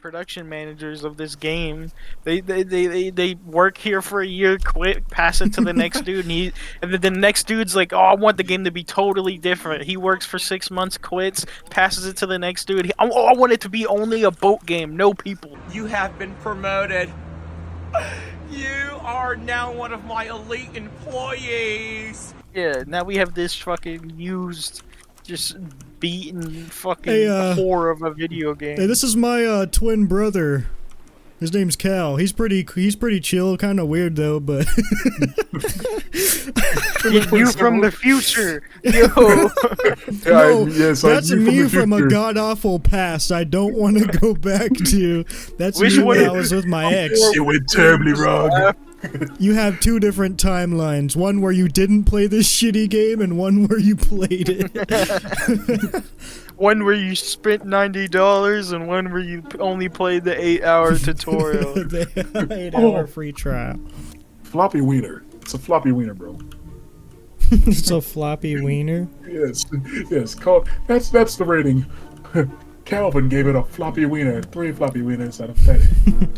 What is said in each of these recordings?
production managers of this game. They work here for a year, quit, pass it to the next dude, and then the next dude's like, "Oh, I want the game to be totally different." He works for 6 months, quits, passes it to the next dude. I want it to be only a boat game, no people. You have been promoted. You are now one of my elite employees. Yeah, now we have this fucking used, just beaten fucking whore of a video game. Hey, this is my twin brother. His name's Cal. He's pretty chill, kind of weird though, but you from the future, yo. No, that's me from a god awful past. I don't want to go back to. That's me when I was with my ex. It went terribly wrong. You have two different timelines. One where you didn't play this shitty game, and one where you played it. One where you spent $90, and one where you only played the 8-hour tutorial. The 8-hour free trial. Floppy wiener. It's a floppy wiener, bro. It's a floppy wiener? Yes. That's the rating. Calvin gave it a floppy wiener. 3 floppy wieners out of 30.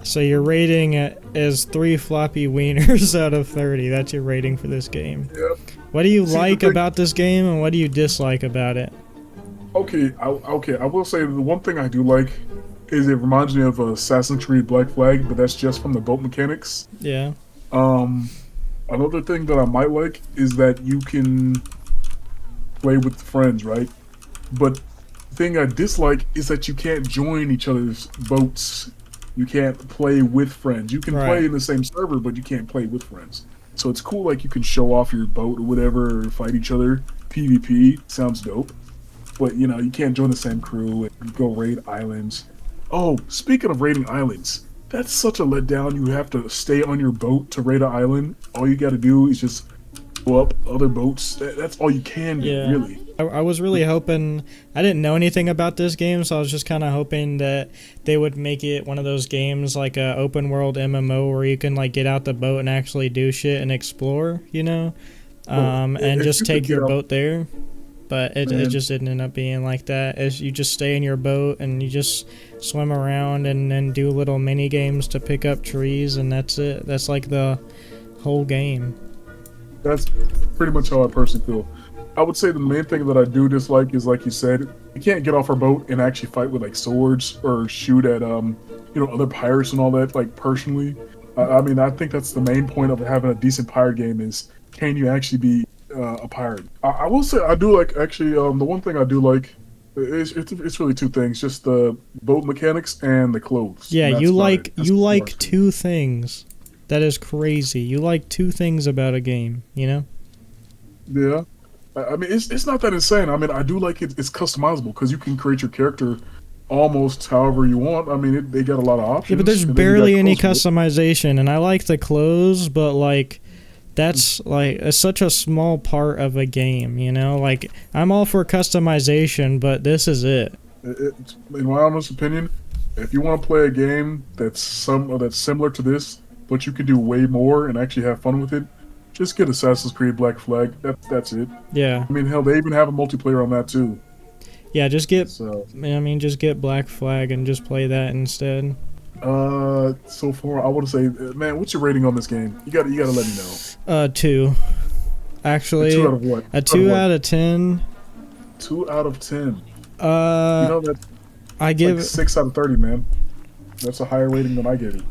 So your rating is 3 floppy wieners out of 30. That's your rating for this game. Yep. What do you like about this game, and what do you dislike about it? Okay, I will say the one thing I do like is it reminds me of Assassin's Creed Black Flag, but that's just from the boat mechanics. Yeah. Another thing that I might like is that you can play with friends, right? But the thing I dislike is that you can't join each other's boats. You can't play with friends. You can play in the same server, but you can't play with friends. So it's cool, like you can show off your boat or whatever, or fight each other. PvP sounds dope. But, you know, you can't join the same crew and go raid islands. Oh, speaking of raiding islands, that's such a letdown. You have to stay on your boat to raid an island. All you gotta do is just go up other boats. That's all you can do, really. I was really hoping... I didn't know anything about this game, so I was just kind of hoping that they would make it one of those games like a open world MMO where you can, like, get out the boat and actually do shit and explore, you know? And just take your boat there. But it just didn't end up being like that. You just stay in your boat and you just swim around and then do little mini games to pick up trees, and that's it. That's like the whole game. That's pretty much how I personally feel. I would say the main thing that I do dislike is, like you said, you can't get off our boat and actually fight with like swords or shoot at other pirates and all that. Like personally, I mean, I think that's the main point of having a decent pirate game is, can you actually be a pirate? I will say I do like, actually, the one thing I do like is it's really two things, just the boat mechanics and the clothes. Yeah, you like two things. That is crazy. You like two things about a game, you know? Yeah. I mean, it's not that insane. I mean, I do like it's customizable because you can create your character almost however you want. I mean, they got a lot of options. Yeah, but there's barely any customization, and I like the clothes, but like that's like it's such a small part of a game, you know? Like, I'm all for customization, but this is it. In my honest opinion, if you want to play a game that's similar to this, but you can do way more and actually have fun with it, just get Assassin's Creed Black Flag. That's it. Yeah. I mean, hell, they even have a multiplayer on that too. Yeah, just get. Just get Black Flag and just play that instead. So far, I would say, man, what's your rating on this game? You gotta let me know. 2. Actually, a 2 out of what? A 2 out of 10. 2 out of 10. You know that? I give like 6 out of 30, man. That's a higher rating than I gave it.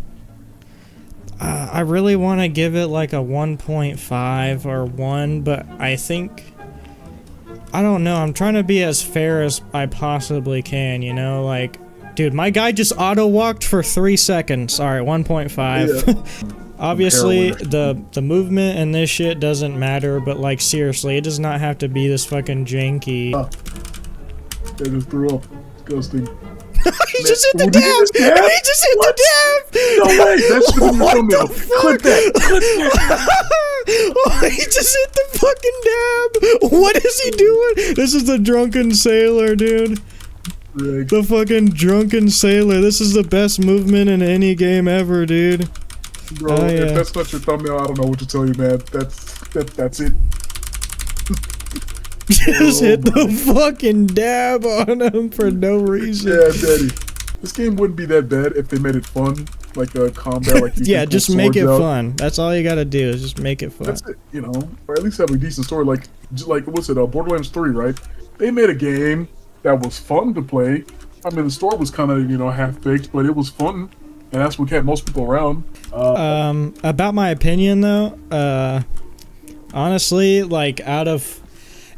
I really want to give it like a 1.5 or 1, but I think... I don't know, I'm trying to be as fair as I possibly can, you know? Like, dude, my guy just auto-walked for 3 seconds. Alright, 1.5. Yeah. Obviously, the movement and this shit doesn't matter, but like, seriously, it does not have to be this fucking janky... They just threw up. Disgusting. He just hit the dab! He just hit the dab! No way! That's the thumbnail. Clip that! Clip that! Oh, he just hit the fucking dab! What is he doing? This is the drunken sailor, dude. Rick. The fucking drunken sailor. This is the best movement in any game ever, dude. Bro, if that's not your thumbnail, I don't know what to tell you, man. That's it. Just hit the fucking dab on him for no reason. Yeah, daddy. This game wouldn't be that bad if they made it fun, like a combat, like you Yeah, can pull just make swords it out. fun. That's all you gotta do is just make it fun. That's it, you know, or at least have a decent story. Like what's it? Borderlands 3, right? They made a game that was fun to play. I mean, the story was kind of half baked, but it was fun, and that's what kept most people around. About my opinion though, honestly, like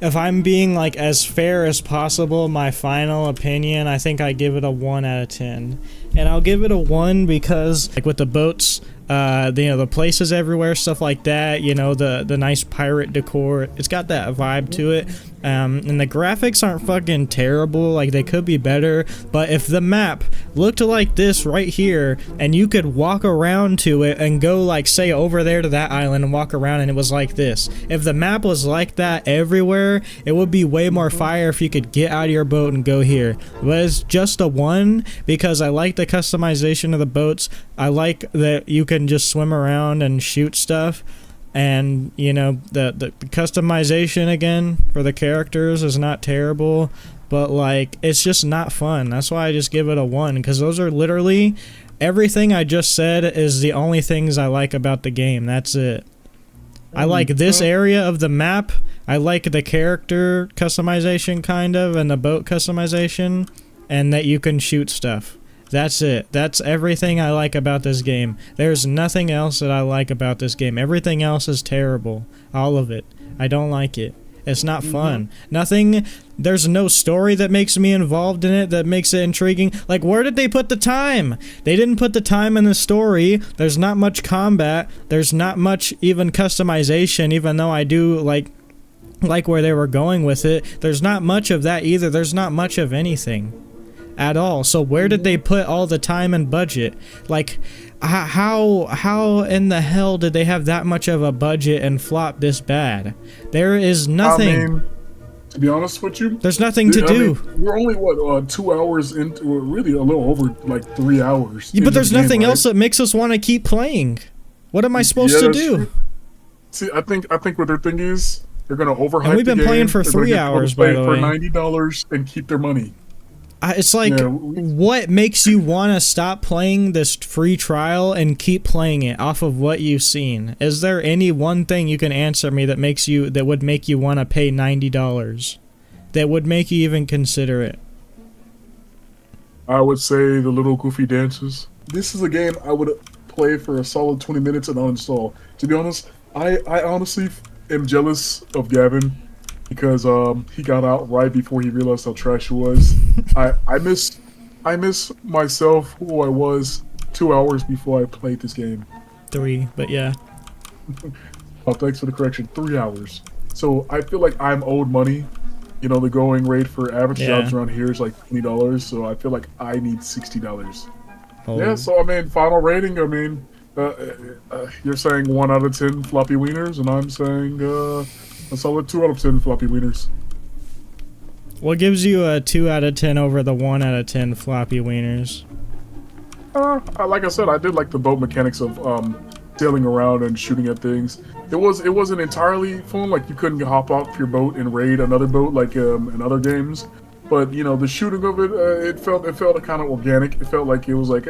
if I'm being like as fair as possible, my final opinion, I think I give it a 1 out of 10. And I'll give it a 1 because, like, with the boats, the places everywhere, stuff like that, the nice pirate decor, it's got that vibe to it. And the graphics aren't fucking terrible, like, they could be better, but if the map looked like this right here, and you could walk around to it and go, like, say, over there to that island and walk around and it was like this. If the map was like that everywhere, it would be way more fire if you could get out of your boat and go here. But it's just a 1 because I like the customization of the boats. I like that you can just swim around and shoot stuff. And, the customization, again, for the characters is not terrible. But, like, it's just not fun. That's why I just give it a 1. Because those are literally... Everything I just said is the only things I like about the game. That's it. I like this area of the map. I like the character customization, kind of, and the boat customization. And that you can shoot stuff. That's it. That's everything I like about this game. There's nothing else that I like about this game. Everything else is terrible. All of it. I don't like it. It's not fun. Nothing... There's no story that makes me involved in it, that makes it intriguing. Like, where did they put the time? They didn't put the time in the story. There's not much combat. There's not much even customization, even though I do like where they were going with it. There's not much of that either. There's not much of anything at all. So where did they put all the time and budget? Like, how in the hell did they have that much of a budget and flop this bad? There is nothing. I mean, to be honest with you, there's nothing to do. Mean, we're only 2 hours into, really a little over like 3 hours. Yeah, but there's nothing game, else that makes us want to keep playing. What am I supposed to do? True. See, I think what their thing is, they're gonna overhype. And we've been the game. playing for they're 3 hours, by the for way. $90 and keep their money. It's like, what makes you want to stop playing this free trial and keep playing it off of what you've seen? Is there any one thing you can answer me that would make you want to pay $90? That would make you even consider it? I would say the little goofy dances. This is a game I would play for a solid 20 minutes and uninstall. To be honest, I honestly am jealous of Gavin. Because he got out right before he realized how trash he was. I miss myself who I was 2 hours before I played this game. 3, but yeah. Oh, thanks for the correction. 3 hours. So I feel like I'm owed money. The going rate for average jobs around here is like $20. So I feel like I need $60. Oh. Yeah. So I mean, final rating. I mean, you're saying 1 out of 10 floppy wieners, and I'm saying a solid 2 out of 10 floppy wieners. What gives you a 2 out of 10 over the 1 out of 10 floppy wieners? Like I said, I did like the boat mechanics of sailing around and shooting at things. It wasn't entirely fun. Like you couldn't hop off your boat and raid another boat like in other games. But the shooting of it, it felt kind of organic. It felt like it was like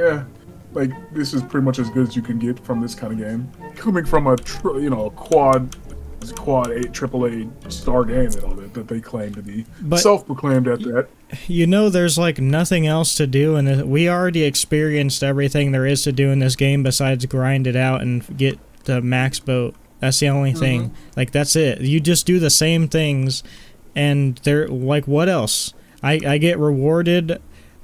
like this is pretty much as good as you can get from this kind of game. Coming from a quad AAA star game and all that they claim to be. But self-proclaimed at that. There's like nothing else to do, and we already experienced everything there is to do in this game besides grind it out and get the max boat. That's the only thing. Like, that's it. You just do the same things, and they're like, what else? I get rewarded.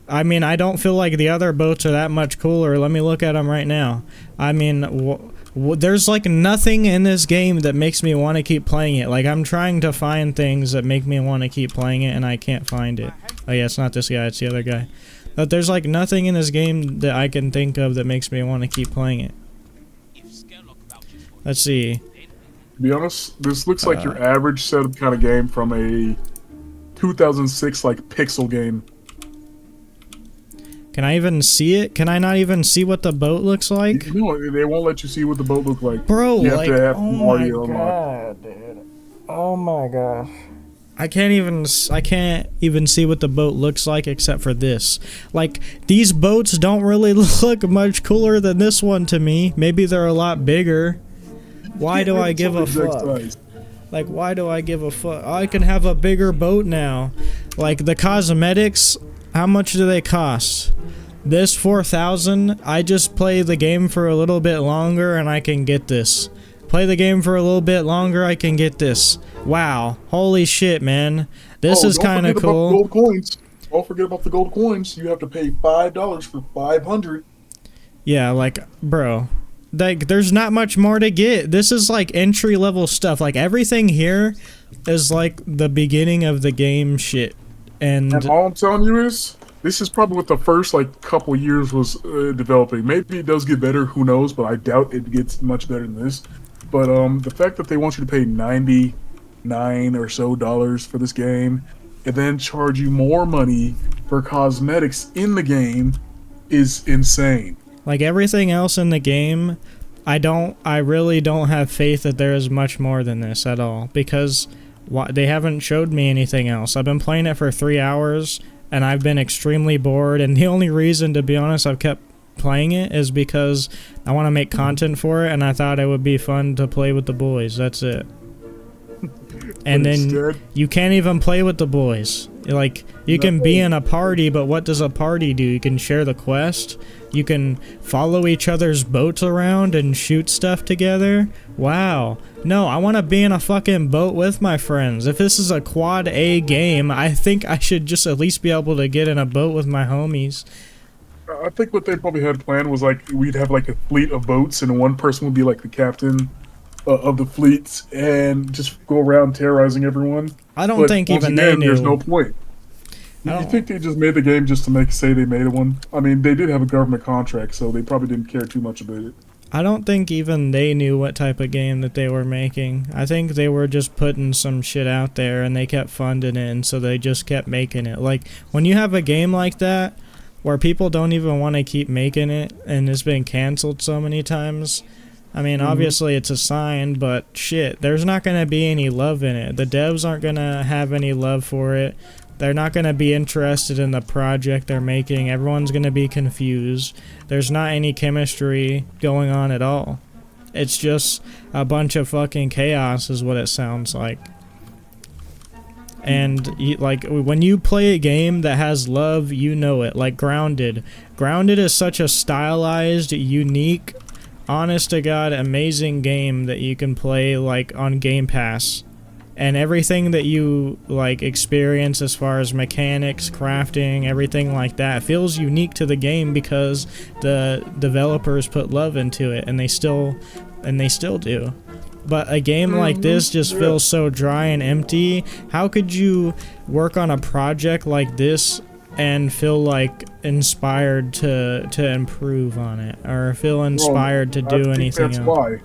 I mean, I don't feel like the other boats are that much cooler. Let me look at them right now. I mean, there's like nothing in this game that makes me want to keep playing it. Like, I'm trying to find things that make me want to keep playing it, and I can't find it. Oh yeah, it's not this guy, it's the other guy. But there's like nothing in this game that I can think of that makes me want to keep playing it. Let's see. To be honest, this looks like your average setup kind of game from a 2006 like pixel game. Can I even see it? Can I not even see what the boat looks like? No, they won't let you see what the boat looks like. Bro, you have like, to have oh my audio god, dude. Oh my gosh. I can't even see what the boat looks like except for this. Like, these boats don't really look much cooler than this one to me. Maybe they're a lot bigger. Why do I give a fuck? Like, why do I give a fuck? I can have a bigger boat now. Like, the cosmetics, how much do they cost? This 4,000, I just play the game for a little bit longer and I can get this. Play the game for a little bit longer, I can get this. Wow. Holy shit, man. This is kind of cool. Gold coins. Don't forget about the gold coins. You have to pay $5 for 500. Yeah, like, bro. Like, there's not much more to get. This is like entry level stuff. Like, everything here is like the beginning of the game shit. And all I'm telling you is, this is probably what the first like couple years was developing. Maybe it does get better, who knows? But I doubt it gets much better than this. But the fact that they want you to pay $99 or so for this game, and then charge you more money for cosmetics in the game, is insane. like everything else in the game, I really don't have faith that there is much more than this at all, because they haven't showed me anything else. I've been playing it for 3 hours and I've been extremely bored, and the only reason, to be honest, I've kept playing it is because I want to make content for it, and I thought it would be fun to play with the boys. That's it. And then you can't even play with the boys. Like, you can be in a party, but what does a party do? You can share the quest. You can follow each other's boats around and shoot stuff together. Wow. No, I want to be in a fucking boat with my friends. If this is a quad A game, I think I should just at least be able to get in a boat with my homies. I think what they probably had planned was like we'd have like a fleet of boats, and one person would be like the captain of the fleets and just go around terrorizing everyone. I don't think even they knew. There's no point. You think they just made the game just to say they made one? I mean, they did have a government contract, so they probably didn't care too much about it. I don't think even they knew what type of game that they were making. I think they were just putting some shit out there and they kept funding it, and so they just kept making it. Like, when you have a game like that where people don't even want to keep making it and it's been canceled so many times, I mean, obviously it's a sign, but shit, there's not going to be any love in it. The devs aren't going to have any love for it. They're not going to be interested in the project they're making. Everyone's going to be confused. There's not any chemistry going on at all. It's just a bunch of fucking chaos is what it sounds like. And like, when you play a game that has love, you know it. Like Grounded. Grounded is such a stylized, unique, honest to God, amazing game that you can play like on Game Pass. And everything that you like experience as far as mechanics, crafting, everything like that feels unique to the game because the developers put love into it, and they still do. But a game like this just feels so dry and empty. How could you work on a project like this and feel like inspired to improve on it, or feel inspired to do anything else?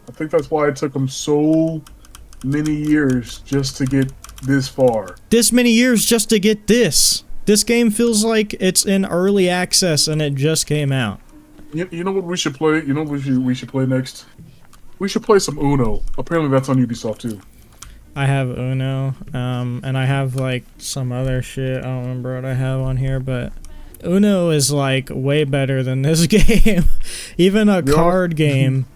I think that's why it took them so many years just to get this far. This many years just to get this. This game feels like it's in early access and it just came out. You know what we should play? You know what we should play next? We should play some Uno. Apparently that's on Ubisoft too. I have Uno, and I have like some other shit. I don't remember what I have on here, but Uno is like way better than this game. Even a card game.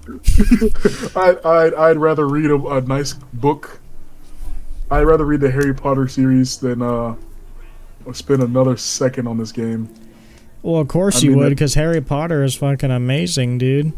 I'd rather read a nice book. I'd rather read the Harry Potter series than spend another second on this game. Well, of course you would, because Harry Potter is fucking amazing, dude.